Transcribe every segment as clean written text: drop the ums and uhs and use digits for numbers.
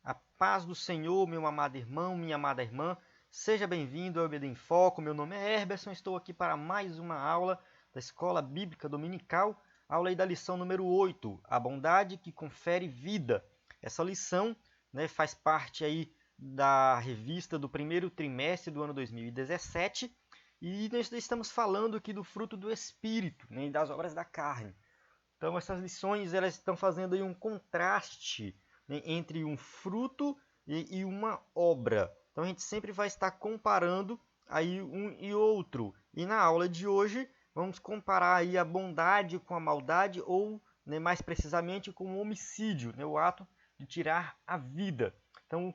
A paz do Senhor, meu amado irmão, minha amada irmã. Seja bem-vindo ao EBD em Foco. Meu nome é Herberson, estou aqui para mais uma aula da Escola Bíblica Dominical, aula aí da lição número 8, a bondade que confere vida. Essa lição, faz parte aí da revista do primeiro trimestre do ano 2017 e nós estamos falando aqui do fruto do Espírito, e das obras da carne. Então essas lições elas estão fazendo aí um contraste, entre um fruto e uma obra. Então a gente sempre vai estar comparando aí um e outro. E na aula de hoje vamos comparar aí a bondade com a maldade ou, mais precisamente, com o homicídio, o ato de tirar a vida. Então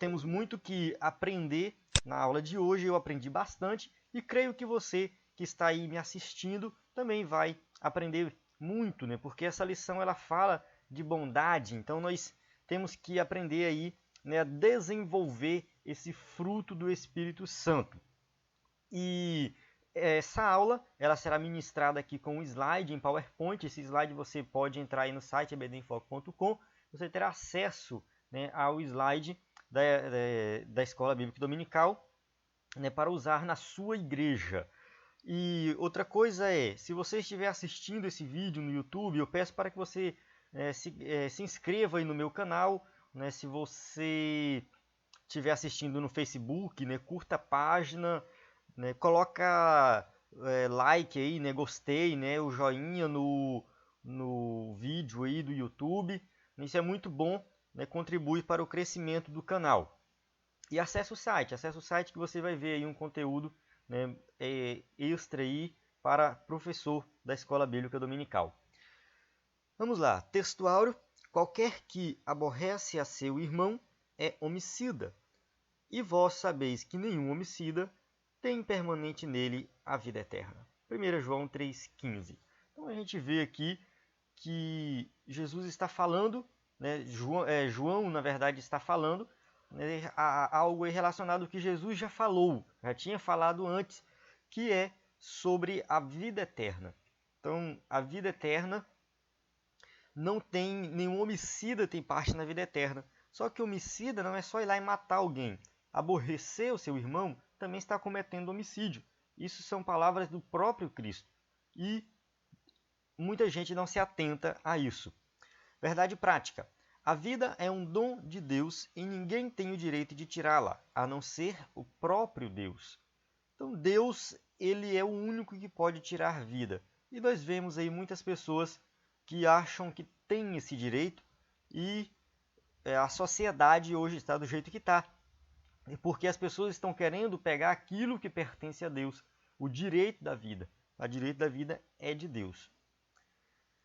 temos muito que aprender na aula de hoje. Eu aprendi bastante e creio que você que está aí me assistindo também vai aprender muito, porque essa lição ela fala de bondade, então nós temos que aprender aí, a desenvolver esse fruto do Espírito Santo. E essa aula ela será ministrada aqui com um slide em PowerPoint. Esse slide você pode entrar aí no site ebdenfoco.com, você terá acesso, ao slide da Escola Bíblica Dominical, para usar na sua igreja. E outra coisa se você estiver assistindo esse vídeo no YouTube, eu peço para que você se inscreva aí no meu canal. Se você estiver assistindo no Facebook, curta a página, coloca like aí, gostei, o joinha no vídeo aí do YouTube. Isso é muito bom, contribui para o crescimento do canal. E acesse o site que você vai ver aí um conteúdo, extra aí para professor da Escola Bíblica Dominical. Vamos lá, texto áureo. Qualquer que aborrece a seu irmão é homicida, e vós sabeis que nenhum homicida tem permanente nele a vida eterna. 1 João 3,15. Então a gente vê aqui que Jesus está falando, João na verdade está falando, algo relacionado ao que Jesus já falou, já tinha falado antes, que é sobre a vida eterna. Então, a vida eterna não tem, nenhum homicida tem parte na vida eterna. Só que o homicida não é só ir lá e matar alguém. Aborrecer o seu irmão também está cometendo homicídio. Isso são palavras do próprio Cristo. E muita gente não se atenta a isso. Verdade prática. A vida é um dom de Deus e ninguém tem o direito de tirá-la, a não ser o próprio Deus. Então Deus, ele é o único que pode tirar vida. E nós vemos aí muitas pessoas que acham que têm esse direito e a sociedade hoje está do jeito que está. Porque as pessoas estão querendo pegar aquilo que pertence a Deus, o direito da vida. O direito da vida é de Deus.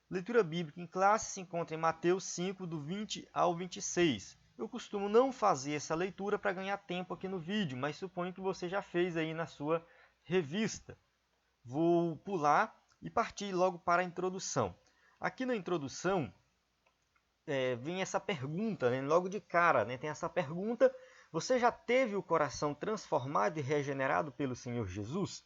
Leitura bíblica em classe se encontra em Mateus 5, do 20 ao 26. Eu costumo não fazer essa leitura para ganhar tempo aqui no vídeo, mas suponho que você já fez aí na sua revista. Vou pular e partir logo para a introdução. Aqui na introdução vem essa pergunta, logo de cara, tem essa pergunta: você já teve o coração transformado e regenerado pelo Senhor Jesus?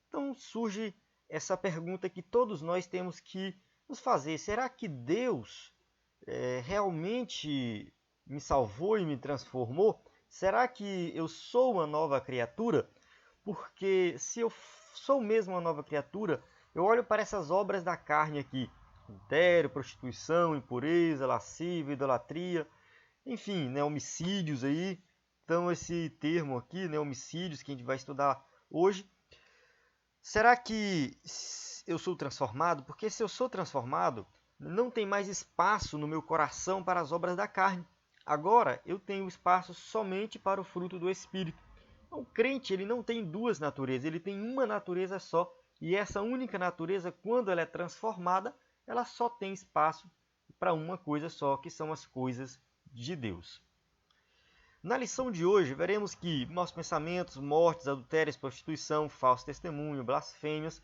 Então surge essa pergunta que todos nós temos que nos fazer. Será que Deus realmente me salvou e me transformou? Será que eu sou uma nova criatura? Porque se eu sou mesmo uma nova criatura, eu olho para essas obras da carne aqui: adultério, prostituição, impureza, lascívia, idolatria, enfim, homicídios aí. Então esse termo aqui, homicídios, que a gente vai estudar hoje. Será que eu sou transformado? Porque se eu sou transformado, não tem mais espaço no meu coração para as obras da carne. Agora eu tenho espaço somente para o fruto do Espírito. O crente ele não tem duas naturezas, ele tem uma natureza só. E essa única natureza, quando ela é transformada, ela só tem espaço para uma coisa só, que são as coisas de Deus. Na lição de hoje, veremos que maus pensamentos, mortes, adultérios, prostituição, falso testemunho, blasfêmias,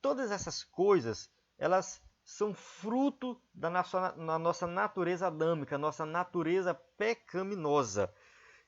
todas essas coisas, elas são fruto da nossa natureza adâmica, nossa natureza pecaminosa.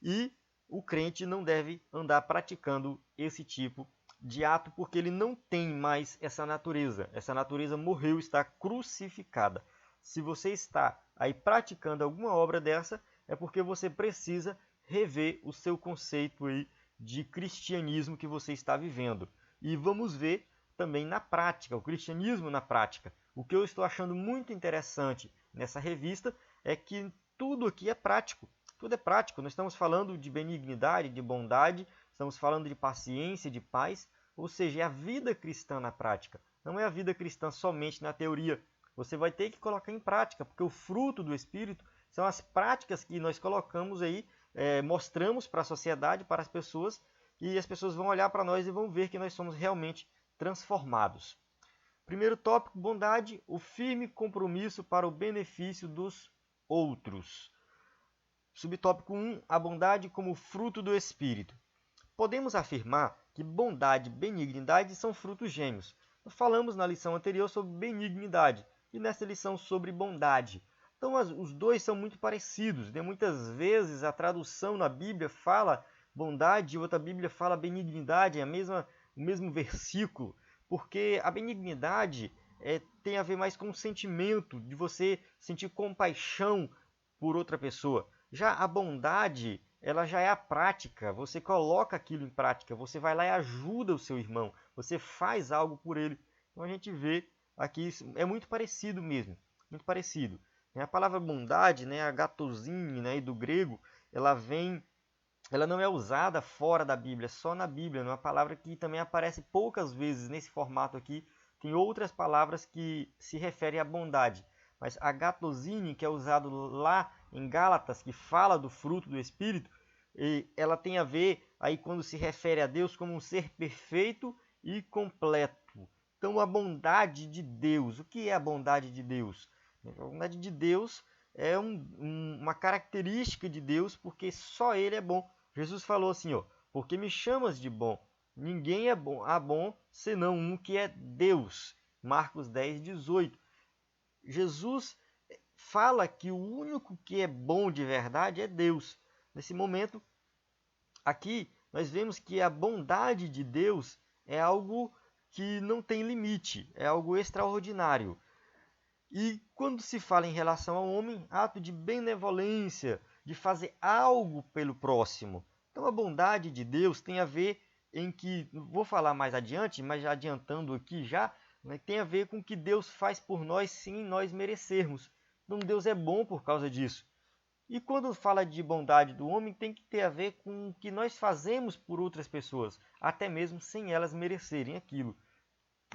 E o crente não deve andar praticando esse tipo de ato, porque ele não tem mais essa natureza. Essa natureza morreu, está crucificada. Se você está aí praticando alguma obra dessa, é porque você precisa rever o seu conceito aí de cristianismo que você está vivendo. E vamos ver também na prática, o cristianismo na prática. O que eu estou achando muito interessante nessa revista é que tudo aqui é prático. Tudo é prático. Nós estamos falando de benignidade, de bondade, estamos falando de paciência, de paz, ou seja, é a vida cristã na prática. Não é a vida cristã somente na teoria. Você vai ter que colocar em prática, porque o fruto do Espírito são as práticas que nós colocamos aí, mostramos para a sociedade, para as pessoas, e as pessoas vão olhar para nós e vão ver que nós somos realmente transformados. Primeiro tópico, bondade, o firme compromisso para o benefício dos outros. Subtópico 1, a bondade como fruto do Espírito. Podemos afirmar que bondade e benignidade são frutos gêmeos. Nós falamos na lição anterior sobre benignidade e nessa lição sobre bondade. Então, os dois são muito parecidos. Muitas vezes a tradução na Bíblia fala bondade e outra Bíblia fala benignidade, é o mesmo versículo, porque a benignidade tem a ver mais com o sentimento de você sentir compaixão por outra pessoa. Já a bondade, ela já é a prática, você coloca aquilo em prática, você vai lá e ajuda o seu irmão, você faz algo por ele. Então a gente vê aqui, é muito parecido mesmo, muito parecido. A palavra bondade, a gatosine, do grego, ela não é usada fora da Bíblia, só na Bíblia, é uma palavra que também aparece poucas vezes nesse formato aqui. Tem outras palavras que se referem à bondade, mas a gatosine, que é usado lá em Gálatas, que fala do fruto do Espírito, ela tem a ver aí quando se refere a Deus como um ser perfeito e completo. Então a bondade de Deus, o que é a bondade de Deus? A bondade de Deus é uma característica de Deus, porque só Ele é bom. Jesus falou assim, porque me chamas de bom? Ninguém é bom senão um que é Deus. Marcos 10, 18. Jesus fala que o único que é bom de verdade é Deus. Nesse momento, aqui, nós vemos que a bondade de Deus é algo que não tem limite, é algo extraordinário. E quando se fala em relação ao homem, ato de benevolência, de fazer algo pelo próximo. Então a bondade de Deus tem a ver em que, vou falar mais adiante, mas já adiantando aqui já, tem a ver com o que Deus faz por nós sem nós merecermos. Então Deus é bom por causa disso. E quando fala de bondade do homem, tem que ter a ver com o que nós fazemos por outras pessoas, até mesmo sem elas merecerem aquilo.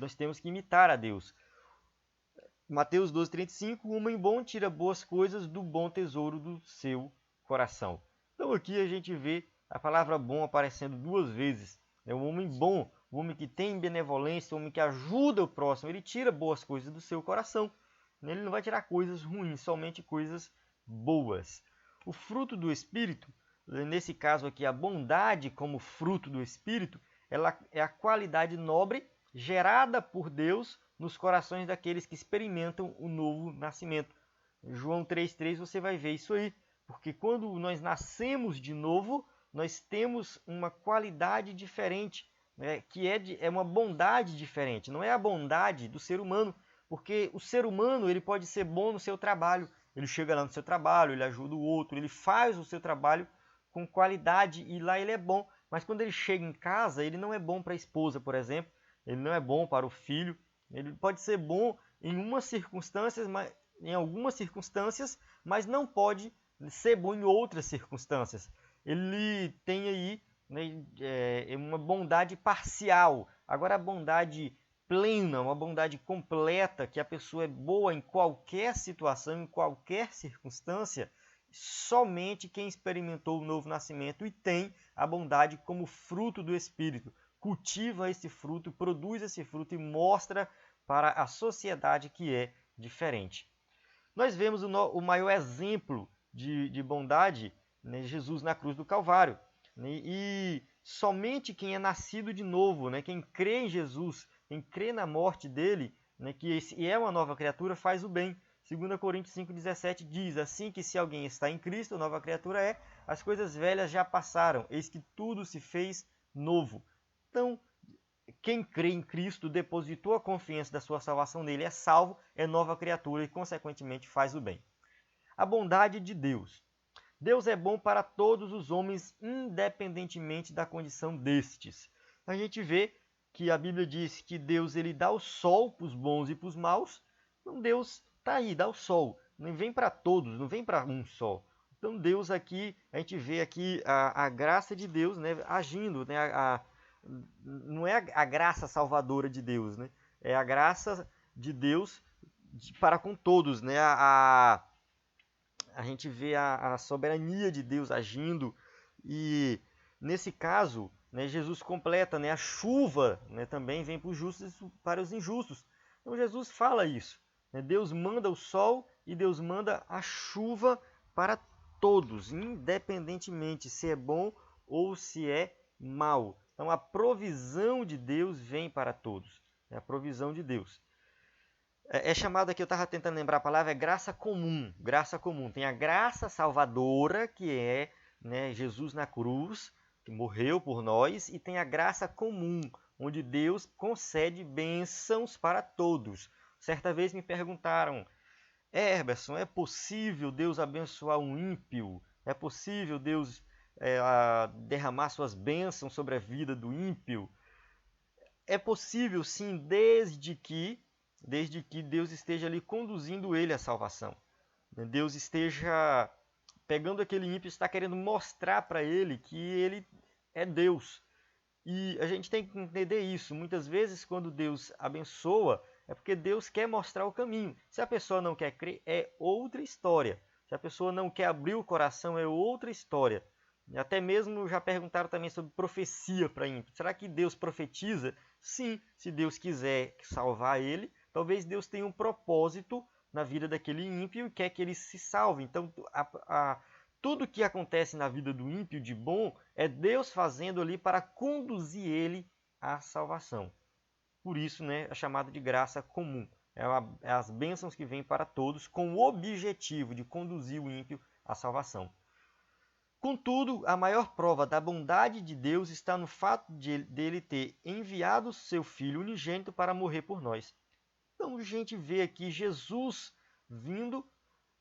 Nós temos que imitar a Deus. Mateus 12:35, o homem bom tira boas coisas do bom tesouro do seu coração. Então aqui a gente vê a palavra bom aparecendo duas vezes. É um homem bom, o homem que tem benevolência, o homem que ajuda o próximo, ele tira boas coisas do seu coração. Ele não vai tirar coisas ruins, somente coisas boas. O fruto do Espírito, nesse caso aqui a bondade como fruto do Espírito, ela é a qualidade nobre gerada por Deus nos corações daqueles que experimentam o novo nascimento. João 3,3 você vai ver isso aí, porque quando nós nascemos de novo, nós temos uma qualidade diferente, que é uma bondade diferente. Não é a bondade do ser humano, porque o ser humano ele pode ser bom no seu trabalho, ele chega lá no seu trabalho, ele ajuda o outro, ele faz o seu trabalho com qualidade e lá ele é bom. Mas quando ele chega em casa, ele não é bom para a esposa, por exemplo, ele não é bom para o filho. Ele pode ser bom em algumas circunstâncias, mas não pode ser bom em outras circunstâncias. Ele tem aí uma bondade parcial. Agora a bondade plena, uma bondade completa, que a pessoa é boa em qualquer situação, em qualquer circunstância, somente quem experimentou o novo nascimento e tem a bondade como fruto do Espírito. Cultiva esse fruto, produz esse fruto e mostra para a sociedade que é diferente. Nós vemos o maior exemplo de bondade, Jesus na cruz do Calvário. E somente quem é nascido de novo, quem crê em Jesus, quem crê na morte dele, que é uma nova criatura, faz o bem. 2 Coríntios 5,17 diz, assim que se alguém está em Cristo, nova criatura é, as coisas velhas já passaram, eis que tudo se fez novo. Então, quem crê em Cristo, depositou a confiança da sua salvação nele, é salvo, é nova criatura e, consequentemente, faz o bem. A bondade de Deus. Deus é bom para todos os homens, independentemente da condição destes. A gente vê que a Bíblia diz que Deus ele dá o sol para os bons e para os maus. Então Deus está aí, dá o sol. Não vem para todos, não vem para um só. Então Deus aqui, a gente vê aqui a graça de Deus, né, agindo, né, não é a graça salvadora de Deus, né, é a graça de Deus para com todos, né, a gente vê a soberania de Deus agindo e nesse caso, né, Jesus completa, né, a chuva, né, também vem para os justos e para os injustos. Então Jesus fala isso, né, Deus manda o sol e Deus manda a chuva para todos, independentemente se é bom ou se é mal. Então a provisão de Deus vem para todos, é a provisão de Deus. É chamado aqui, eu estava tentando lembrar a palavra, é graça comum. Graça comum. Tem a graça salvadora, que é, né, Jesus na cruz, que morreu por nós, e tem a graça comum, onde Deus concede bênçãos para todos. Certa vez me perguntaram, Herberson, é possível Deus abençoar um ímpio? É possível Deus derramar suas bênçãos sobre a vida do ímpio? É possível sim, desde que Deus esteja ali conduzindo ele à salvação. Deus esteja pegando aquele ímpio e está querendo mostrar para ele que ele é Deus. E a gente tem que entender isso. Muitas vezes, quando Deus abençoa, é porque Deus quer mostrar o caminho. Se a pessoa não quer crer, é outra história. Se a pessoa não quer abrir o coração, é outra história. Até mesmo já perguntaram também sobre profecia para ímpio. Será que Deus profetiza? Sim, se Deus quiser salvar ele, talvez Deus tenha um propósito na vida daquele ímpio e quer que ele se salve. Então, tudo que acontece na vida do ímpio de bom é Deus fazendo ali para conduzir ele à salvação. Por isso, né, é chamado de graça comum. É as bênçãos que vêm para todos com o objetivo de conduzir o ímpio à salvação. Contudo, a maior prova da bondade de Deus está no fato dele ter enviado seu Filho unigênito para morrer por nós. Então a gente vê aqui Jesus vindo,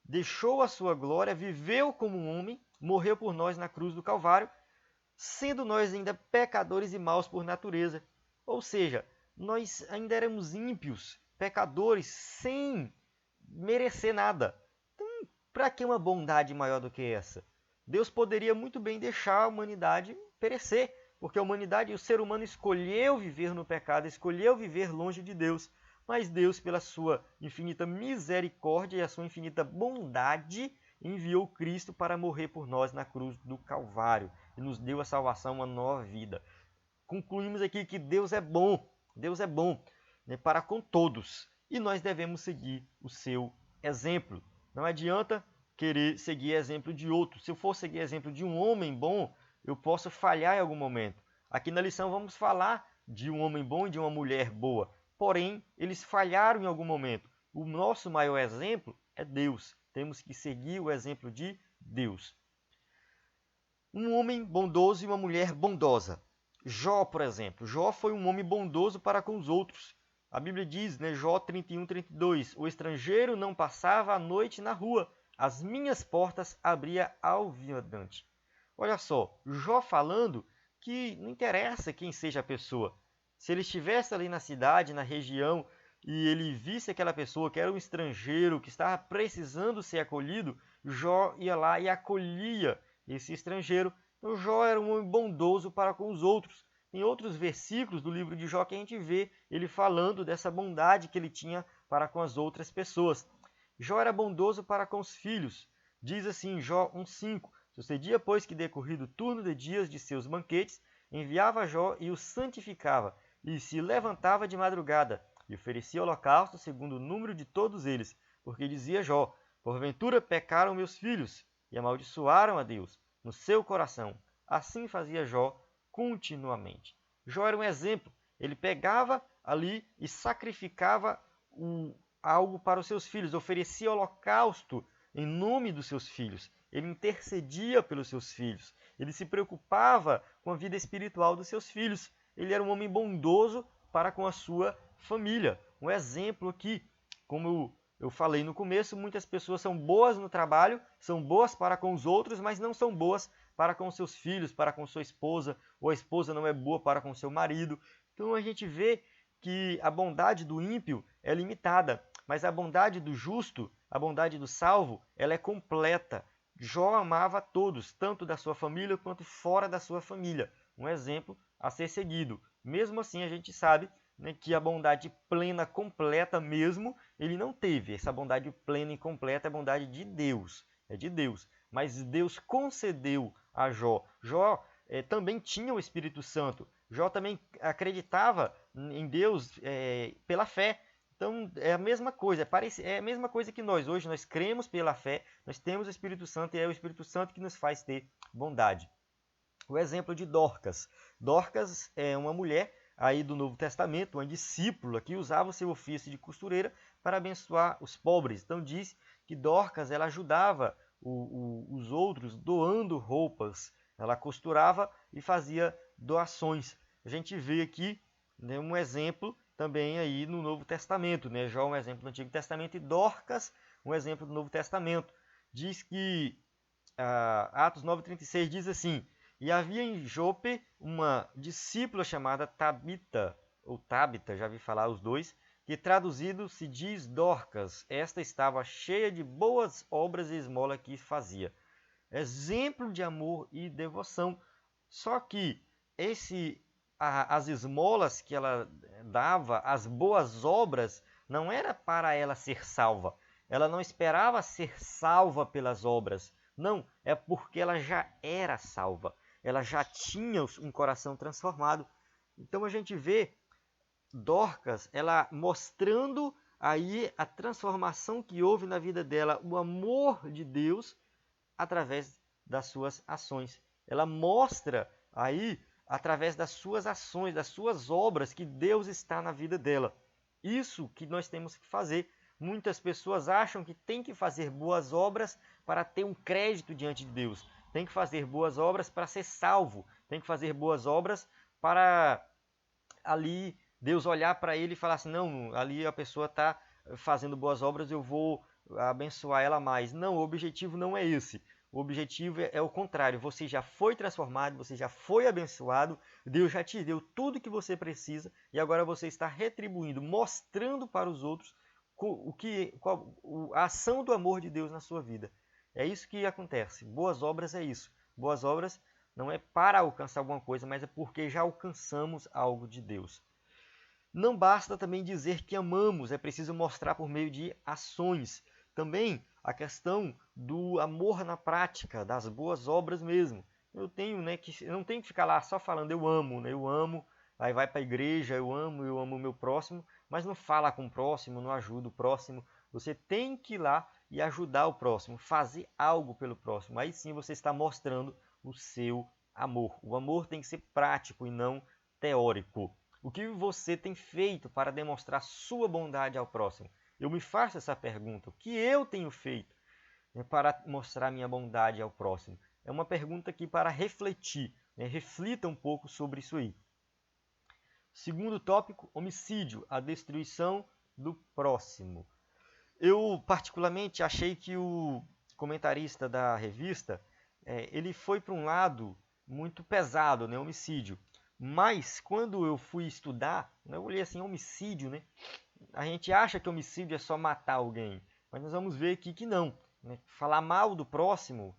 deixou a sua glória, viveu como um homem, morreu por nós na cruz do Calvário, sendo nós ainda pecadores e maus por natureza. Ou seja, nós ainda éramos ímpios, pecadores, sem merecer nada. Então, para que uma bondade maior do que essa? Deus poderia muito bem deixar a humanidade perecer, porque a humanidade e o ser humano escolheu viver no pecado, escolheu viver longe de Deus. Mas Deus, pela sua infinita misericórdia e a sua infinita bondade, enviou Cristo para morrer por nós na cruz do Calvário e nos deu a salvação, uma nova vida. Concluímos aqui que Deus é bom, né, para com todos e nós devemos seguir o seu exemplo. Não adianta querer seguir exemplo de outro. Se eu for seguir exemplo de um homem bom, eu posso falhar em algum momento. Aqui na lição vamos falar de um homem bom e de uma mulher boa. Porém, eles falharam em algum momento. O nosso maior exemplo é Deus. Temos que seguir o exemplo de Deus. Um homem bondoso e uma mulher bondosa. Jó, por exemplo. Jó foi um homem bondoso para com os outros. A Bíblia diz, né, Jó 31:32, o estrangeiro não passava a noite na rua, as minhas portas abria ao viandante. Olha só, Jó falando que não interessa quem seja a pessoa. Se ele estivesse ali na cidade, na região, e ele visse aquela pessoa que era um estrangeiro, que estava precisando ser acolhido, Jó ia lá e acolhia esse estrangeiro. Então Jó era um homem bondoso para com os outros. Em outros versículos do livro de Jó que a gente vê ele falando dessa bondade que ele tinha para com as outras pessoas. Jó era bondoso para com os filhos. Diz assim, Jó 1:5, sucedia, pois, que decorrido o turno de dias de seus banquetes, enviava Jó e os santificava, e se levantava de madrugada, e oferecia holocausto segundo o número de todos eles, porque dizia Jó, porventura pecaram meus filhos, e amaldiçoaram a Deus no seu coração. Assim fazia Jó continuamente. Jó era um exemplo. Ele pegava ali e sacrificava algo para os seus filhos, oferecia holocausto em nome dos seus filhos. Ele intercedia pelos seus filhos. Ele se preocupava com a vida espiritual dos seus filhos. Ele era um homem bondoso para com a sua família. Um exemplo aqui, como eu falei no começo, muitas pessoas são boas no trabalho, são boas para com os outros, mas não são boas para com seus filhos, para com sua esposa, ou a esposa não é boa para com seu marido. Então a gente vê que a bondade do ímpio é limitada, mas a bondade do justo, a bondade do salvo, ela é completa. Jó amava a todos, tanto da sua família quanto fora da sua família. Um exemplo a ser seguido. Mesmo assim, a gente sabe, né, que a bondade plena, completa mesmo, ele não teve. Essa bondade plena e completa é a bondade de Deus. É de Deus. Mas Deus concedeu a Jó. Jó também tinha o Espírito Santo. Jó também acreditava em Deus pela fé. Então é a mesma coisa, é a mesma coisa que nós. Hoje nós cremos pela fé, nós temos o Espírito Santo e é o Espírito Santo que nos faz ter bondade. O exemplo de Dorcas. Dorcas é uma mulher aí do Novo Testamento, uma discípula que usava o seu ofício de costureira para abençoar os pobres. Então diz que Dorcas ela ajudava os outros doando roupas. Ela costurava e fazia doações. A gente vê aqui, né, um exemplo também aí no Novo Testamento, né? Jó um exemplo do Antigo Testamento e Dorcas um exemplo do Novo Testamento. Diz que Atos 9,36 diz assim: e havia em Jope uma discípula chamada Tabita, ou Tabita, já vi falar os dois, que traduzido se diz Dorcas. Esta estava cheia de boas obras e esmola que fazia. Exemplo de amor e devoção. Só que as esmolas que ela dava, as boas obras, não era para ela ser salva. Ela não esperava ser salva pelas obras. Não, é porque ela já era salva. Ela já tinha um coração transformado. Então a gente vê Dorcas, ela mostrando aí a transformação que houve na vida dela, o amor de Deus através das suas ações. Ela mostra aí através das suas ações, das suas obras, que Deus está na vida dela. Isso que nós temos que fazer. Muitas pessoas acham que tem que fazer boas obras para ter um crédito diante de Deus. Tem que fazer boas obras para ser salvo. Tem que fazer boas obras para ali Deus olhar para ele e falar assim, não, ali a pessoa está fazendo boas obras, eu vou abençoar ela mais. Não, o objetivo não é esse. O objetivo é o contrário. Você já foi transformado, você já foi abençoado, Deus já te deu tudo que você precisa e agora você está retribuindo, mostrando para os outros a ação do amor de Deus na sua vida. É isso que acontece. Boas obras é isso. Boas obras não é para alcançar alguma coisa, mas é porque já alcançamos algo de Deus. Não basta também dizer que amamos, é preciso mostrar por meio de ações. Também a questão do amor na prática, das boas obras mesmo. Eu não tenho que ficar lá só falando eu amo, né? Eu amo, aí vai para a igreja, eu amo o meu próximo, mas não fala com o próximo, não ajuda o próximo. Você tem que ir lá e ajudar o próximo, fazer algo pelo próximo. Aí sim você está mostrando o seu amor. O amor tem que ser prático e não teórico. O que você tem feito para demonstrar sua bondade ao próximo? Eu me faço essa pergunta. O que eu tenho feito para mostrar minha bondade ao próximo? É uma pergunta aqui para refletir. Reflita um pouco sobre isso aí. Segundo tópico, homicídio, a destruição do próximo. Eu particularmente achei que o comentarista da revista ele foi para um lado muito pesado, né, homicídio. Mas quando eu fui estudar, eu olhei assim, homicídio, né? A gente acha que homicídio é só matar alguém, mas nós vamos ver aqui que não. Né? Falar mal do próximo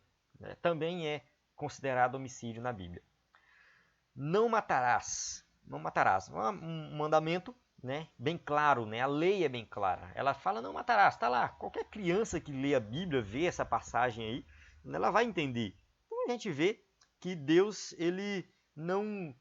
também é considerado homicídio na Bíblia. Não matarás. Não matarás. Um mandamento, né, bem claro, né? A lei é bem clara. Ela fala não matarás. Está lá. Qualquer criança que lê a Bíblia, vê essa passagem aí, ela vai entender. Então a gente vê que Deus ele não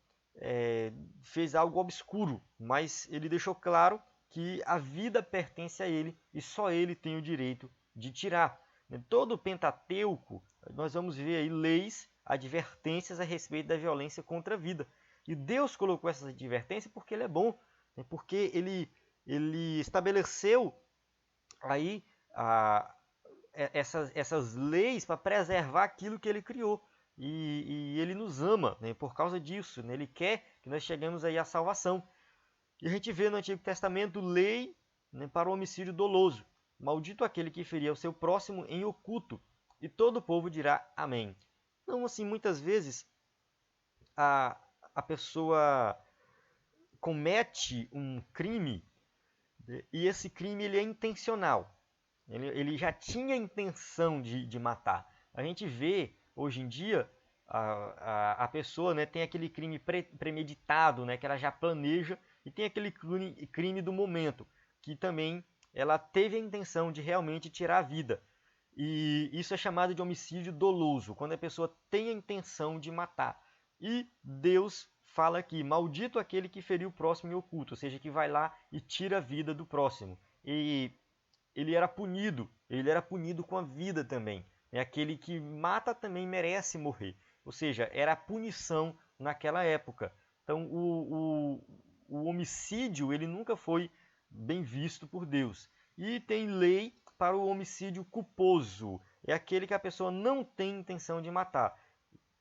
fez algo obscuro, mas ele deixou claro que a vida pertence a ele e só ele tem o direito de tirar. Todo o Pentateuco, nós vamos ver aí leis, advertências a respeito da violência contra a vida. E Deus colocou essas advertências porque ele é bom, porque ele estabeleceu aí essas leis para preservar aquilo que ele criou. E ele nos ama, né, por causa disso. Né, ele quer que nós cheguemos aí à salvação. E a gente vê no Antigo Testamento lei, né, para o homicídio doloso. maldito aquele que ferir o seu próximo em oculto, e todo o povo dirá amém. Então, assim, muitas vezes a pessoa comete um crime, e esse crime ele é intencional. Ele já tinha intenção de matar. A gente vê, hoje em dia, a pessoa, né, tem aquele crime premeditado, né, que ela já planeja, e tem aquele crime do momento, que também ela teve a intenção de realmente tirar a vida. E isso é chamado de homicídio doloso, quando a pessoa tem a intenção de matar. E Deus fala aqui, maldito aquele que feriu o próximo em oculto, ou seja, que vai lá e tira a vida do próximo. E ele era punido com a vida também. É aquele que mata também merece morrer. Ou seja, era a punição naquela época. Então, o homicídio ele nunca foi bem visto por Deus. E tem lei para o homicídio culposo. É aquele que a pessoa não tem intenção de matar.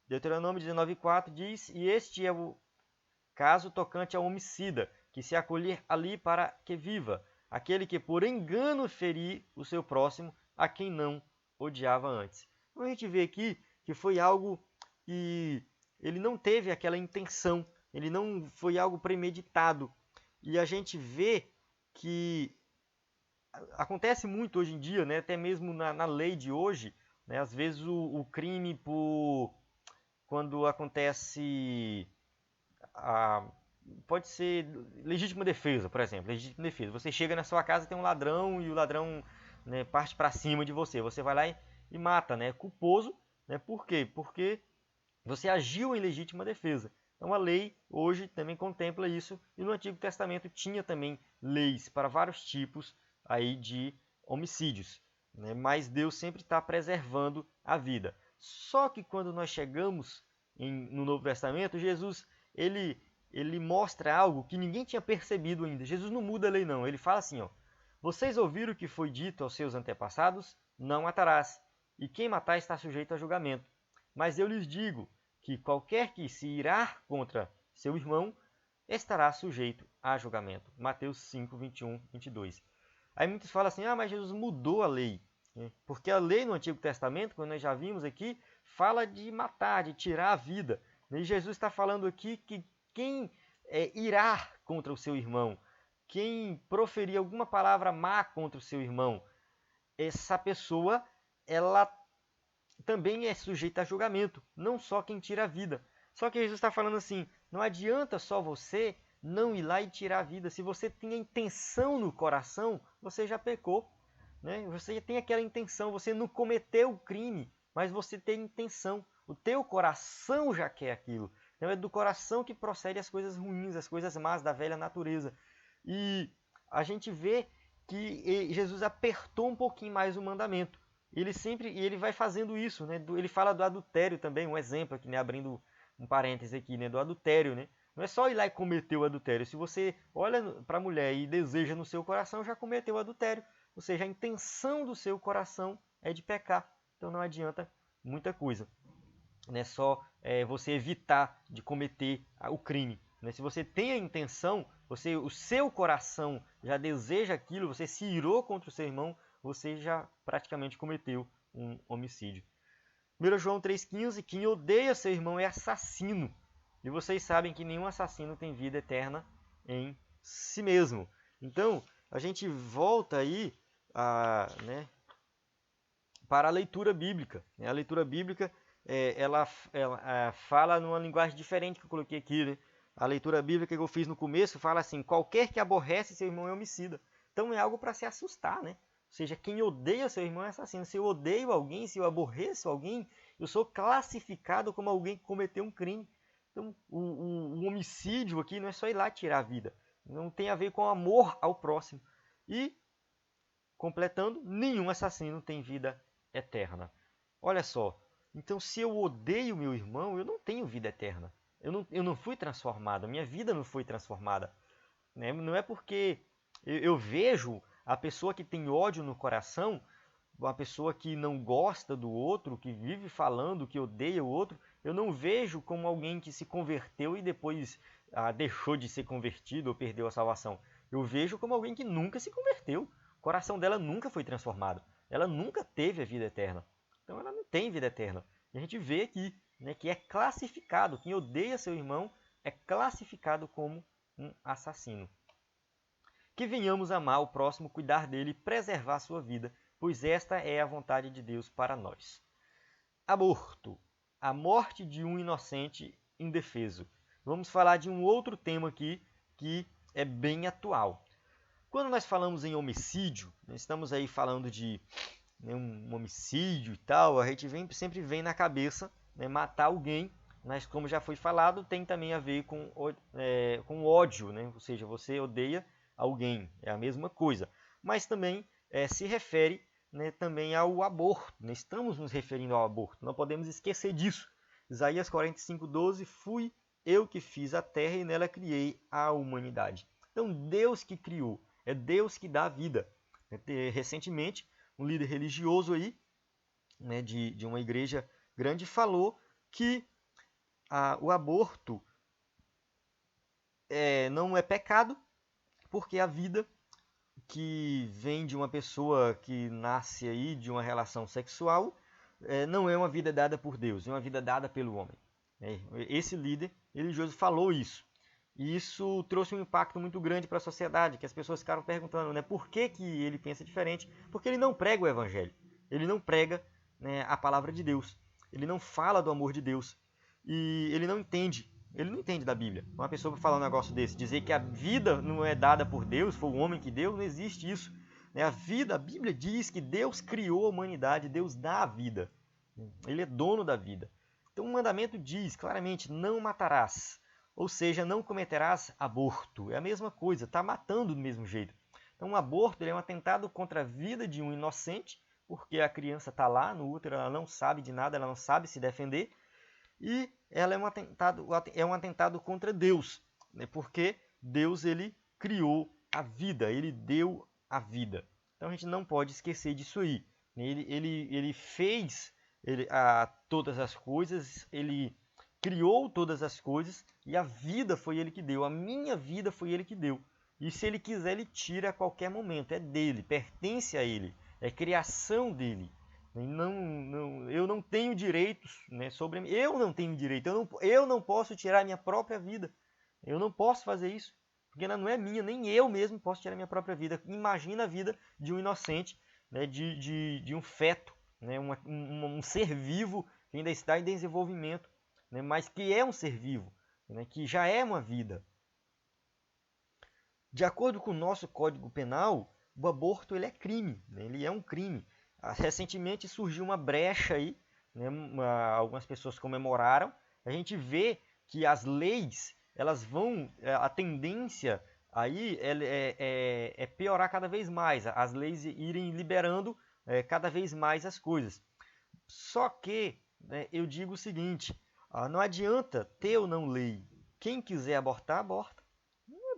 Deuteronômio 19,4 diz: e este é o caso tocante ao homicida, que se acolher ali para que viva, aquele que por engano ferir o seu próximo, a quem não odiava antes. Então a gente vê aqui que foi algo que ele não teve aquela intenção, ele não foi algo premeditado. E a gente vê que acontece muito hoje em dia, né, até mesmo na lei de hoje, né, às vezes o crime quando acontece pode ser legítima defesa, por exemplo, legítima defesa. Você chega na sua casa, tem um ladrão e o ladrão, né, parte para cima de você. Você vai lá e mata, né? Culposo, né? Por quê? Porque você agiu em legítima defesa. Então a lei hoje também contempla isso e no Antigo Testamento tinha também leis para vários tipos aí de homicídios, né? Mas Deus sempre está preservando a vida. Só que quando nós chegamos no Novo Testamento, Jesus ele mostra algo que ninguém tinha percebido ainda. Jesus não muda a lei não. Ele fala assim, ó: vocês ouviram o que foi dito aos seus antepassados? Não matarás. E quem matar está sujeito a julgamento. Mas eu lhes digo que qualquer que se irar contra seu irmão estará sujeito a julgamento. Mateus 5, 21, 22. Aí muitos falam assim, mas Jesus mudou a lei. Porque a lei no Antigo Testamento, como nós já vimos aqui, fala de matar, de tirar a vida. E Jesus está falando aqui que quem irar contra o seu irmão, quem proferir alguma palavra má contra o seu irmão, essa pessoa, ela também é sujeita a julgamento, não só quem tira a vida. Só que Jesus está falando assim, não adianta só você não ir lá e tirar a vida. Se você tem a intenção no coração, você já pecou. Né? Você tem aquela intenção, você não cometeu o crime, mas você tem intenção. O teu coração já quer aquilo. Então é do coração que procede as coisas ruins, as coisas más da velha natureza. E a gente vê que Jesus apertou um pouquinho mais o mandamento. Ele vai fazendo isso, né? Ele fala do adultério também, um exemplo aqui, né? Abrindo um parêntese aqui, né? Do adultério, né? Não é só ir lá e cometer o adultério. Se você olha para a mulher e deseja no seu coração, já cometeu o adultério. Ou seja, a intenção do seu coração é de pecar. Então não adianta muita coisa. Não é só você evitar de cometer o crime. Né? Se você tem a intenção, o seu coração já deseja aquilo, você se irou contra o seu irmão, você já praticamente cometeu um homicídio. 1 João 3,15, quem odeia seu irmão é assassino. E vocês sabem que nenhum assassino tem vida eterna em si mesmo. Então, a gente volta aí para a leitura bíblica. A leitura bíblica ela fala numa linguagem diferente que eu coloquei aqui. Né? A leitura bíblica que eu fiz no começo fala assim, qualquer que aborrece seu irmão é homicida. Então é algo para se assustar, né? Ou seja, quem odeia seu irmão é assassino. Se eu odeio alguém, se eu aborreço alguém, eu sou classificado como alguém que cometeu um crime. Então, o homicídio aqui não é só ir lá tirar a vida. Não tem a ver com amor ao próximo. E, completando, nenhum assassino tem vida eterna. Olha só. Então, se eu odeio meu irmão, eu não tenho vida eterna. Eu não fui transformado. A minha vida não foi transformada. Né? Não é porque eu vejo a pessoa que tem ódio no coração, uma pessoa que não gosta do outro, que vive falando que odeia o outro, eu não vejo como alguém que se converteu e depois deixou de ser convertido ou perdeu a salvação. Eu vejo como alguém que nunca se converteu. coração dela nunca foi transformado. Ela nunca teve a vida eterna. Então ela não tem vida eterna. E a gente vê aqui, né, que é classificado, quem odeia seu irmão é classificado como um assassino. Que venhamos amar o próximo, cuidar dele e preservar sua vida, pois esta é a vontade de Deus para nós. Aborto. A morte de um inocente indefeso. Vamos falar de um outro tema aqui que é bem atual. Quando nós falamos em homicídio, estamos aí falando de um homicídio e tal, a gente sempre vem na cabeça, né, matar alguém, mas como já foi falado, tem também a ver com ódio, né? Ou seja, você odeia alguém, é a mesma coisa. Mas também se refere, né, também ao aborto, né? Estamos nos referindo ao aborto, não podemos esquecer disso. Isaías 45:12, fui eu que fiz a terra e nela criei a humanidade. Então Deus que criou, é Deus que dá a vida. Recentemente, um líder religioso aí, né, de uma igreja grande, falou que o aborto não é pecado, porque a vida que vem de uma pessoa que nasce aí de uma relação sexual não é uma vida dada por Deus, é uma vida dada pelo homem. Esse líder religioso falou isso. E isso trouxe um impacto muito grande para a sociedade, que as pessoas ficaram perguntando, né, por que ele pensa diferente? Porque ele não prega o evangelho, ele não prega, né, a palavra de Deus, ele não fala do amor de Deus, e ele não entende da Bíblia. Uma pessoa falar um negócio desse, dizer que a vida não é dada por Deus, foi o homem que deu, não existe isso. A Bíblia diz que Deus criou a humanidade, Deus dá a vida, ele é dono da vida. Então o mandamento diz claramente, não matarás. Ou seja, não cometerás aborto. É a mesma coisa, está matando do mesmo jeito. Então, um aborto é um atentado contra a vida de um inocente, porque a criança está lá no útero, ela não sabe de nada, ela não sabe se defender. E ela é um atentado contra Deus, né? Porque Deus ele criou a vida, ele deu a vida. Então, a gente não pode esquecer disso aí. Ele fez todas as coisas, ele criou todas as coisas e a vida foi ele que deu, a minha vida foi ele que deu. E se ele quiser, ele tira a qualquer momento, é dele, pertence a ele, é criação dele. Eu não tenho direitos, né, sobre mim, eu não tenho direito, eu não posso tirar a minha própria vida, eu não posso fazer isso, porque ela não é minha, nem eu mesmo posso tirar a minha própria vida. Imagina a vida de um inocente, né, de um feto, né, um ser vivo que ainda está em desenvolvimento, né, mas que é um ser vivo, né, que já é uma vida. De acordo com o nosso Código Penal, o aborto ele é crime, né, ele é um crime. Recentemente surgiu uma brecha aí, né, algumas pessoas comemoraram. A gente vê que as leis, elas vão, a tendência aí é piorar cada vez mais, as leis irem liberando cada vez mais as coisas. Só que, né, eu digo o seguinte, não adianta ter ou não lei. Quem quiser abortar, aborta.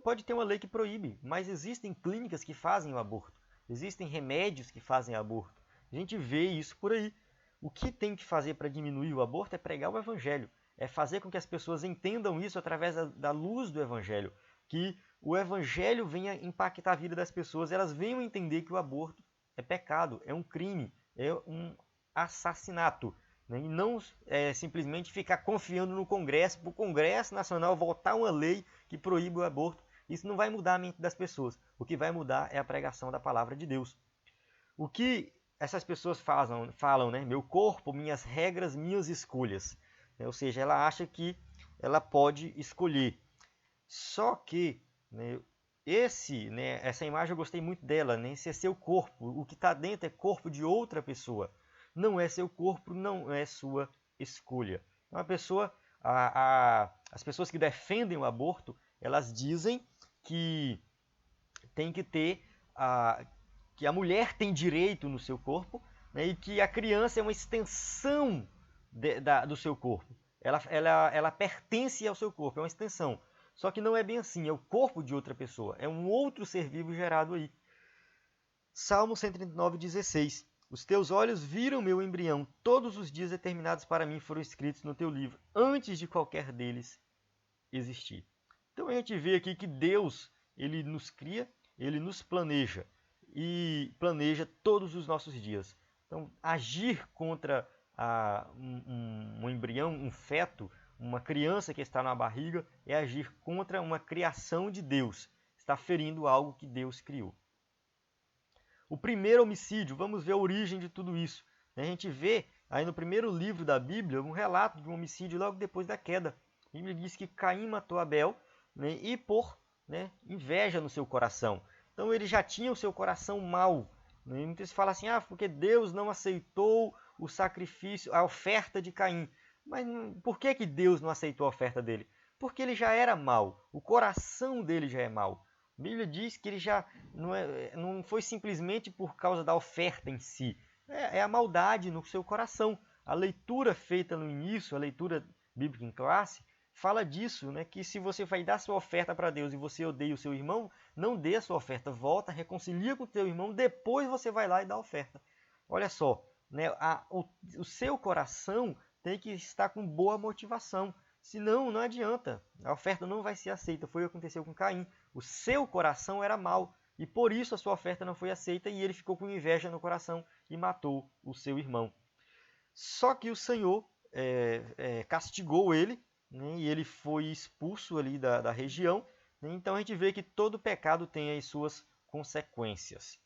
Pode ter uma lei que proíbe, mas existem clínicas que fazem o aborto. Existem remédios que fazem aborto. A gente vê isso por aí. O que tem que fazer para diminuir o aborto é pregar o evangelho. É fazer com que as pessoas entendam isso através da luz do evangelho. Que o evangelho venha impactar a vida das pessoas, elas venham entender que o aborto é pecado, é um crime, é um assassinato. Né? E não simplesmente ficar confiando no Congresso, para o Congresso Nacional votar uma lei que proíbe o aborto. Isso não vai mudar a mente das pessoas. O que vai mudar é a pregação da palavra de Deus. O que essas pessoas falam, né? Meu corpo, minhas regras, minhas escolhas. Ou seja, ela acha que ela pode escolher. Só que, né, essa imagem eu gostei muito dela, né? Esse é seu corpo. O que está dentro é corpo de outra pessoa. Não é seu corpo, não é sua escolha. Então, as pessoas que defendem o aborto, elas dizem que tem que ter que a mulher tem direito no seu corpo, né, e que a criança é uma extensão do seu corpo. Ela pertence ao seu corpo, é uma extensão. Só que não é bem assim, é o corpo de outra pessoa, é um outro ser vivo gerado aí. Salmo 139:16. Os teus olhos viram meu embrião, todos os dias determinados para mim foram escritos no teu livro, antes de qualquer deles existir. Então a gente vê aqui que Deus, ele nos cria, ele nos planeja. e planeja todos os nossos dias. Então, agir contra um embrião, um feto, uma criança que está na barriga, é agir contra uma criação de Deus. Está ferindo algo que Deus criou. O primeiro homicídio, vamos ver a origem de tudo isso. A gente vê aí no primeiro livro da Bíblia um relato de um homicídio logo depois da queda. A Bíblia diz que Caim matou Abel, né, e por inveja no seu coração. Então ele já tinha o seu coração mau. Né? Muitos falam assim, porque Deus não aceitou o sacrifício, a oferta de Caim. Mas por que Deus não aceitou a oferta dele? Porque ele já era mau, o coração dele já é mau. A Bíblia diz que ele já não foi simplesmente por causa da oferta em si. É a maldade no seu coração. A leitura feita no início, a leitura bíblica em classe, fala disso, né? Que se você vai dar sua oferta para Deus e você odeia o seu irmão, não dê a sua oferta, volta, reconcilia com o teu irmão, depois você vai lá e dá a oferta. Olha só, né? O seu coração tem que estar com boa motivação. Senão, não adianta. A oferta não vai ser aceita. Foi o que aconteceu com Caim. O seu coração era mau. E por isso a sua oferta não foi aceita. E ele ficou com inveja no coração e matou o seu irmão. Só que o Senhor castigou ele. Né, e ele foi expulso ali da região. Né, então a gente vê que todo pecado tem as suas consequências.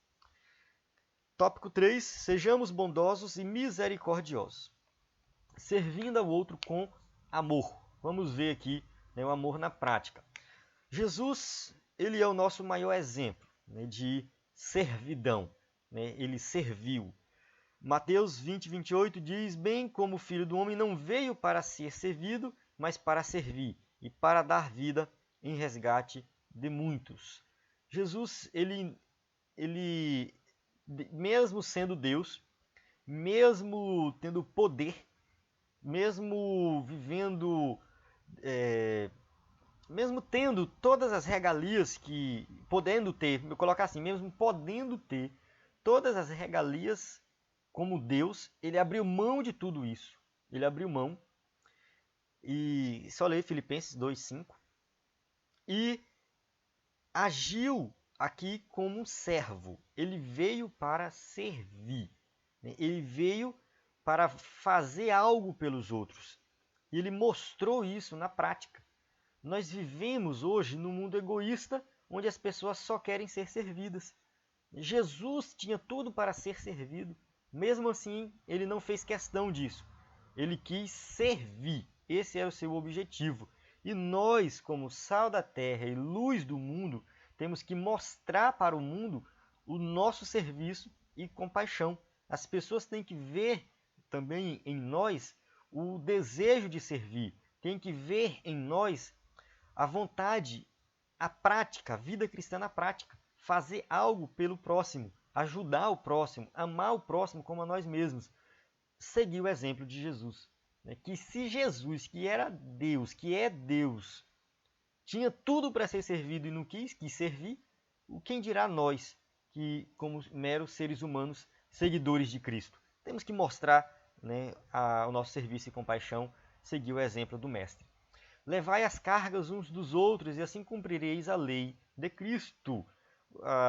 Tópico 3. Sejamos bondosos e misericordiosos. Servindo ao outro com amor. Vamos ver aqui o amor na prática. Jesus, ele é o nosso maior exemplo de servidão. Ele serviu. Mateus 20, 28 diz, bem como o Filho do Homem não veio para ser servido, mas para servir e para dar vida em resgate de muitos. Jesus, ele mesmo sendo Deus, mesmo tendo poder, mesmo vivendo, mesmo tendo todas as regalias que, podendo ter, vou colocar assim, mesmo podendo ter todas as regalias como Deus, ele abriu mão de tudo isso. Ele abriu mão, e só ler Filipenses 2:5, e agiu aqui como um servo. Ele veio para servir. Ele veio para fazer algo pelos outros. E ele mostrou isso na prática. Nós vivemos hoje num mundo egoísta, onde as pessoas só querem ser servidas. Jesus tinha tudo para ser servido. Mesmo assim, ele não fez questão disso. Ele quis servir. Esse era o seu objetivo. E nós, como sal da terra e luz do mundo, temos que mostrar para o mundo o nosso serviço e compaixão. As pessoas têm que ver também em nós o desejo de servir. Tem que ver em nós a vontade, a prática, a vida cristã na prática. Fazer algo pelo próximo, ajudar o próximo, amar o próximo como a nós mesmos. Seguir o exemplo de Jesus. Que se Jesus, que era Deus, que é Deus, tinha tudo para ser servido e não quis servir, quem dirá nós, que como meros seres humanos, seguidores de Cristo? Temos que mostrar o nosso serviço e compaixão, seguir o exemplo do Mestre. Levai as cargas uns dos outros e assim cumprireis a lei de Cristo.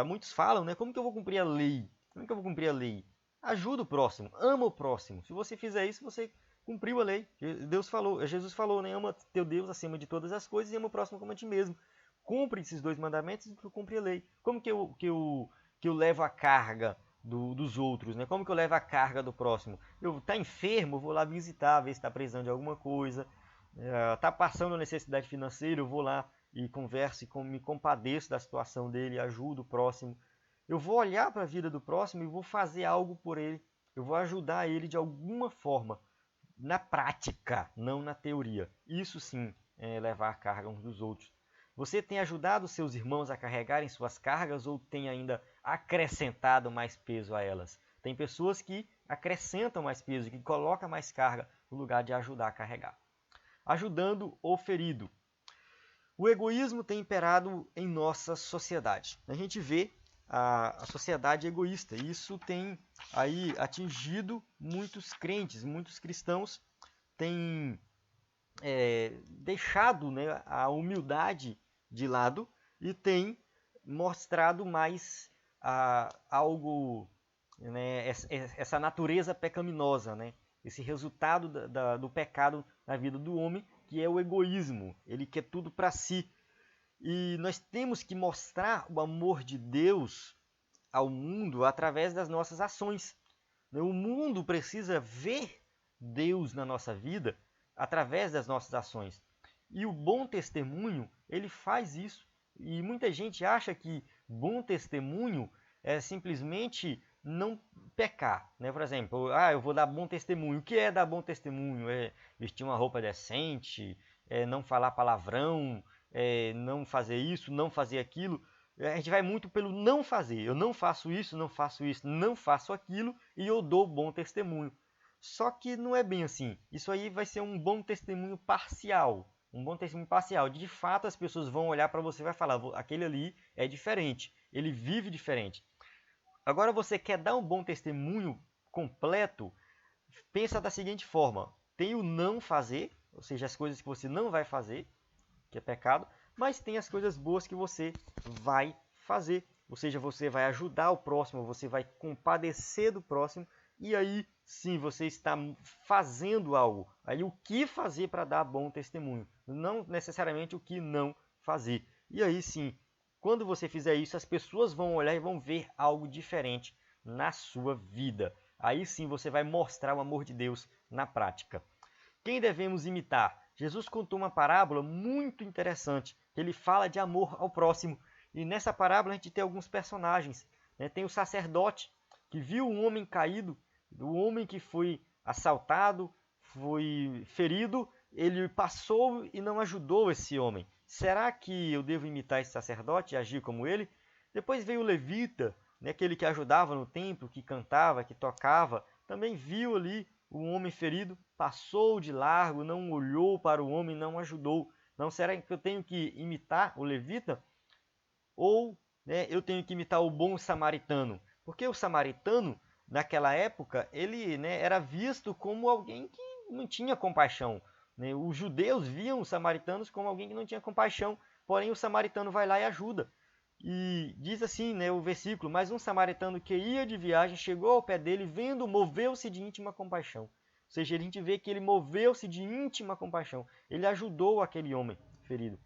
Muitos falam, como que eu vou cumprir a lei? Como que eu vou cumprir a lei? Ajuda o próximo, ama o próximo. Se você fizer isso, você cumpriu a lei. Jesus falou, ama teu Deus acima de todas as coisas e ama o próximo como a ti mesmo. Cumpre esses dois mandamentos e tu cumpre a lei. Como que eu levo a carga dos outros? Como que eu levo a carga do próximo? Tá enfermo, eu vou lá visitar, ver se está precisando de alguma coisa. Tá passando necessidade financeira, eu vou lá e converso e me compadeço da situação dele, ajudo o próximo. Eu vou olhar para a vida do próximo e vou fazer algo por ele. Eu vou ajudar ele de alguma forma, na prática, não na teoria. Isso sim é levar a carga uns dos outros. Você tem ajudado seus irmãos a carregarem suas cargas ou tem ainda acrescentado mais peso a elas? Tem pessoas que acrescentam mais peso, que colocam mais carga no lugar de ajudar a carregar. Ajudando o ferido. O egoísmo tem imperado em nossa sociedade. A gente vê a sociedade egoísta. E isso tem aí atingido muitos crentes, muitos cristãos têm deixado a humildade de lado e têm mostrado mais algo, né, essa natureza pecaminosa, né? Esse resultado do pecado na vida do homem, que é o egoísmo. Ele quer tudo para si. E nós temos que mostrar o amor de Deus ao mundo através das nossas ações. O mundo precisa ver Deus na nossa vida através das nossas ações. E o bom testemunho, ele faz isso. E muita gente acha que bom testemunho é simplesmente não pecar, né? Por exemplo, eu vou dar bom testemunho. O que é dar bom testemunho? É vestir uma roupa decente, é não falar palavrão, é não fazer isso, não fazer aquilo. A gente vai muito pelo não fazer. Eu não faço isso, não faço isso, não faço aquilo e eu dou bom testemunho. Só que não é bem assim. Isso aí vai ser um bom testemunho parcial. Um bom testemunho parcial. De fato, as pessoas vão olhar para você e vai falar, aquele ali é diferente, ele vive diferente. Agora você quer dar um bom testemunho completo, pensa da seguinte forma, tem o não fazer, ou seja, as coisas que você não vai fazer, que é pecado, mas tem as coisas boas que você vai fazer. Ou seja, você vai ajudar o próximo, você vai compadecer do próximo, e aí sim você está fazendo algo. Aí o que fazer para dar bom testemunho, não necessariamente o que não fazer. E aí sim, quando você fizer isso, as pessoas vão olhar e vão ver algo diferente na sua vida. Aí sim você vai mostrar o amor de Deus na prática. Quem devemos imitar? Jesus contou uma parábola muito interessante. Ele fala de amor ao próximo. E nessa parábola a gente tem alguns personagens. Né? Tem o sacerdote que viu um homem caído, o homem que foi assaltado, foi ferido. Ele passou e não ajudou esse homem. Será que eu devo imitar esse sacerdote e agir como ele? Depois veio o levita, né? Aquele que ajudava no templo, que cantava, que tocava. Também viu ali o homem ferido, passou de largo, não olhou para o homem, não ajudou. Não, será que eu tenho que imitar o levita? Ou né, eu tenho que imitar o bom samaritano? Porque o samaritano, naquela época, ele né, era visto como alguém que não tinha compaixão. Né? Os judeus viam os samaritanos como alguém que não tinha compaixão, porém o samaritano vai lá e ajuda. E diz assim né, o versículo, mas um samaritano que ia de viagem chegou ao pé dele, vendo, moveu-se de íntima compaixão. Ou seja, a gente vê que ele moveu-se de íntima compaixão. Ele ajudou aquele homem ferido.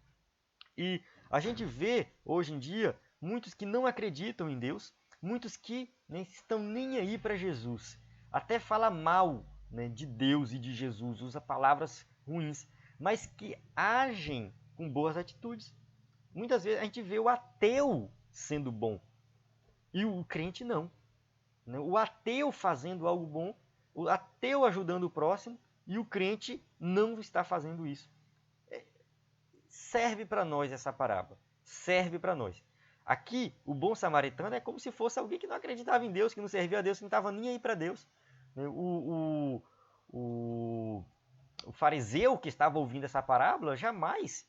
E a gente vê, hoje em dia, muitos que não acreditam em Deus, muitos que nem estão nem aí para Jesus. Até fala mal né, de Deus e de Jesus, usa palavras ruins, mas que agem com boas atitudes. Muitas vezes a gente vê o ateu sendo bom e o crente não. O ateu fazendo algo bom, o ateu ajudando o próximo e o crente não está fazendo isso. Serve para nós essa parábola. Serve para nós. Aqui, o bom samaritano é como se fosse alguém que não acreditava em Deus, que não servia a Deus, que não estava nem aí para Deus. O fariseu que estava ouvindo essa parábola jamais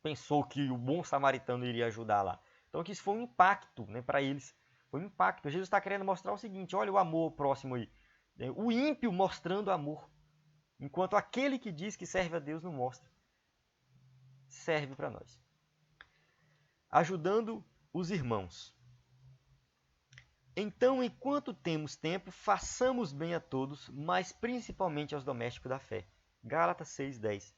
pensou que o bom samaritano iria ajudar lá. Então, que isso foi um impacto né, para eles. Foi um impacto. Jesus está querendo mostrar o seguinte, olha o amor próximo aí. O ímpio mostrando amor, enquanto aquele que diz que serve a Deus não mostra. Serve para nós. Ajudando os irmãos. Então, enquanto temos tempo, façamos bem a todos, mas principalmente aos domésticos da fé. Gálatas 6:10.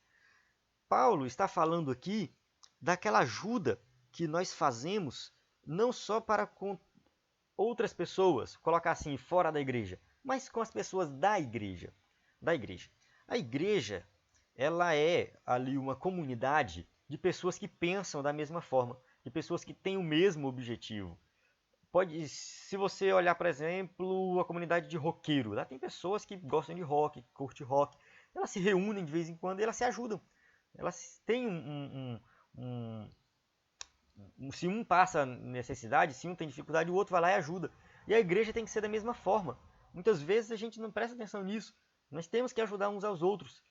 Paulo está falando aqui daquela ajuda que nós fazemos não só para com outras pessoas, colocar assim, fora da igreja, mas com as pessoas da igreja. A igreja, ela é ali uma comunidade de pessoas que pensam da mesma forma, de pessoas que têm o mesmo objetivo. Se você olhar, por exemplo, a comunidade de roqueiro, lá tem pessoas que gostam de rock, que curtem rock, elas se reúnem de vez em quando e elas se ajudam. Elas têm se um passa necessidade, se um tem dificuldade, o outro vai lá e ajuda. E a igreja tem que ser da mesma forma. Muitas vezes a gente não presta atenção nisso. Nós temos que ajudar uns aos outros.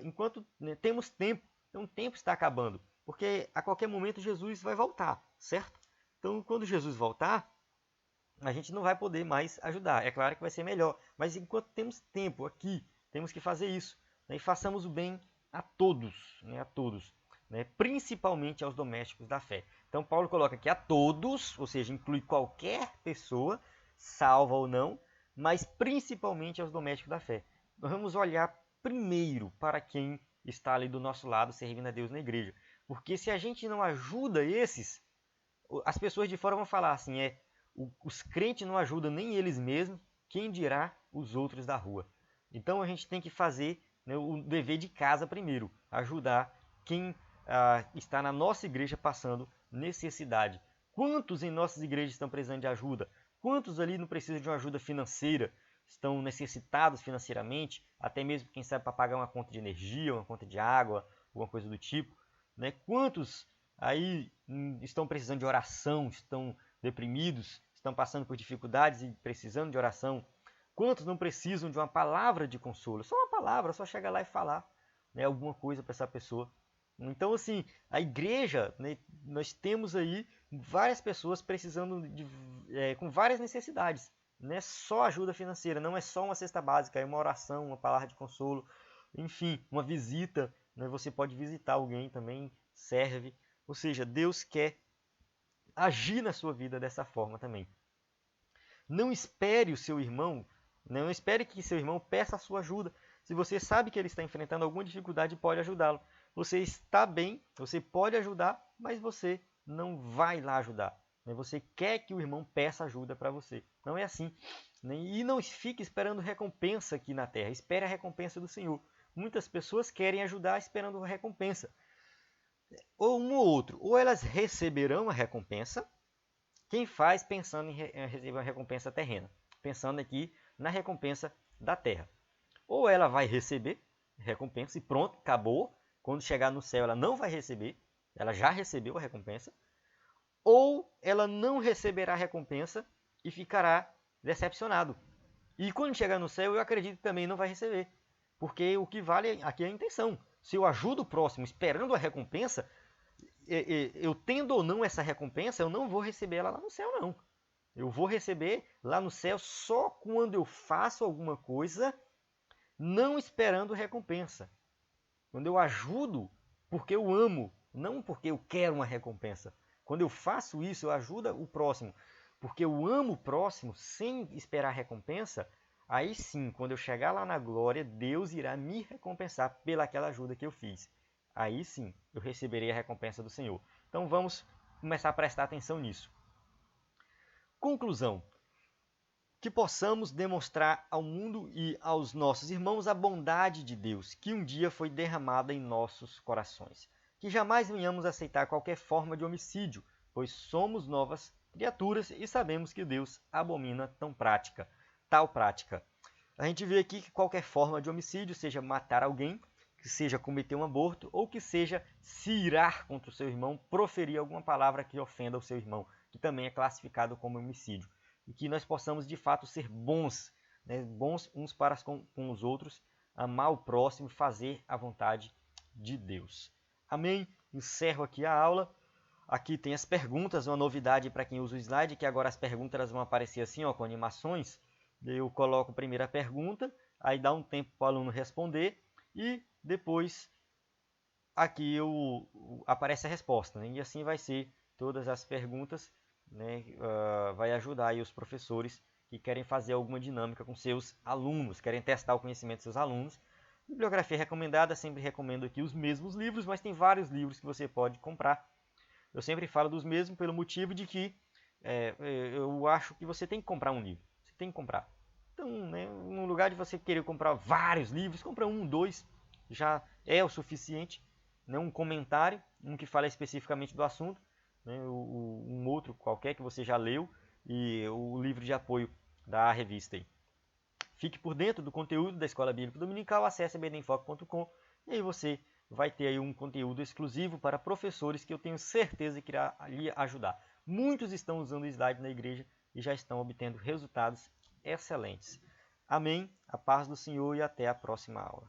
Enquanto temos tempo, então o tempo está acabando. Porque a qualquer momento Jesus vai voltar, certo? Então quando Jesus voltar, a gente não vai poder mais ajudar. É claro que vai ser melhor. Mas enquanto temos tempo aqui, temos que fazer isso. Né? E façamos o bem a todos. Né? A todos. né, principalmente aos domésticos da fé. Então Paulo coloca aqui a todos, ou seja, inclui qualquer pessoa, salva ou não, mas principalmente aos domésticos da fé. Nós vamos olhar primeiro para quem está ali do nosso lado servindo a Deus na igreja. Porque se a gente não ajuda esses, as pessoas de fora vão falar assim, os crentes não ajudam nem eles mesmos, quem dirá os outros da rua. Então a gente tem que fazer, né, o dever de casa primeiro, ajudar quem está na nossa igreja passando necessidade. Quantos em nossas igrejas estão precisando de ajuda? Quantos ali não precisam de uma ajuda financeira? Estão necessitados financeiramente, até mesmo, quem sabe, para pagar uma conta de energia, uma conta de água, alguma coisa do tipo, né? Quantos aí estão precisando de oração, estão deprimidos, estão passando por dificuldades e precisando de oração? Quantos não precisam de uma palavra de consolo? Só uma palavra, só chegar lá e falar, né, alguma coisa para essa pessoa. Então, assim, a igreja, né, nós temos aí várias pessoas precisando com várias necessidades. Não é só ajuda financeira, não é só uma cesta básica, é uma oração, uma palavra de consolo, enfim, uma visita. Né, você pode visitar alguém também, serve. Ou seja, Deus quer agir na sua vida dessa forma também. Não espere o seu irmão, não espere que seu irmão peça a sua ajuda. Se você sabe que ele está enfrentando alguma dificuldade, pode ajudá-lo. Você está bem, você pode ajudar, mas você não vai lá ajudar. Você quer que o irmão peça ajuda para você. Não é assim. E não fique esperando recompensa aqui na terra. Espere a recompensa do Senhor. Muitas pessoas querem ajudar esperando recompensa. Ou um ou outro. Ou elas receberão a recompensa. Quem faz pensando em receber uma recompensa terrena. Pensando aqui na recompensa da terra. Ou ela vai receber recompensa e pronto, acabou. Quando chegar no céu ela não vai receber. Ela já recebeu a recompensa. Ou ela não receberá a recompensa e ficará decepcionado. E quando chegar no céu, eu acredito que também não vai receber. Porque o que vale aqui é a intenção. Se eu ajudo o próximo esperando a recompensa, eu tendo ou não essa recompensa, eu não vou receber ela lá no céu, não. Eu vou receber lá no céu só quando eu faço alguma coisa não esperando recompensa. Quando eu ajudo porque eu amo, não porque eu quero uma recompensa. Quando eu faço isso, eu ajudo o próximo porque eu amo o próximo sem esperar recompensa, aí sim, quando eu chegar lá na glória, Deus irá me recompensar pelaquela ajuda que eu fiz. Aí sim, eu receberei a recompensa do Senhor. Então vamos começar a prestar atenção nisso. Conclusão. Que possamos demonstrar ao mundo e aos nossos irmãos a bondade de Deus, que um dia foi derramada em nossos corações. Que jamais venhamos aceitar qualquer forma de homicídio, pois somos novas criaturas e sabemos que Deus abomina tal prática. A gente vê aqui que qualquer forma de homicídio, seja matar alguém, que seja cometer um aborto, ou que seja se irar contra o seu irmão, proferir alguma palavra que ofenda o seu irmão, que também é classificado como homicídio. E que nós possamos de fato ser bons, né? Bons uns para com os outros, amar o próximo, fazer a vontade de Deus. Amém? Encerro aqui a aula. Aqui tem as perguntas, uma novidade para quem usa o slide, que agora as perguntas vão aparecer assim, ó, com animações. Eu coloco a primeira pergunta, aí dá um tempo para o aluno responder e depois aqui aparece a resposta. Né? E assim vai ser todas as perguntas. Né, vai ajudar aí os professores que querem fazer alguma dinâmica com seus alunos, querem testar o conhecimento dos seus alunos. Bibliografia recomendada, sempre recomendo aqui os mesmos livros, mas tem vários livros que você pode comprar. Eu sempre falo dos mesmos pelo motivo de que eu acho que você tem que comprar um livro. Você tem que comprar. Então, né, no lugar de você querer comprar vários livros, compra um, dois, já é o suficiente. Né, um comentário, um que fala especificamente do assunto, né, um outro qualquer que você já leu e o livro de apoio da revista aí. Fique por dentro do conteúdo da Escola Bíblica Dominical, acesse bdenfoco.com e aí você vai ter aí um conteúdo exclusivo para professores que eu tenho certeza que irá lhe ajudar. Muitos estão usando o slide na igreja e já estão obtendo resultados excelentes. Amém, a paz do Senhor e até a próxima aula.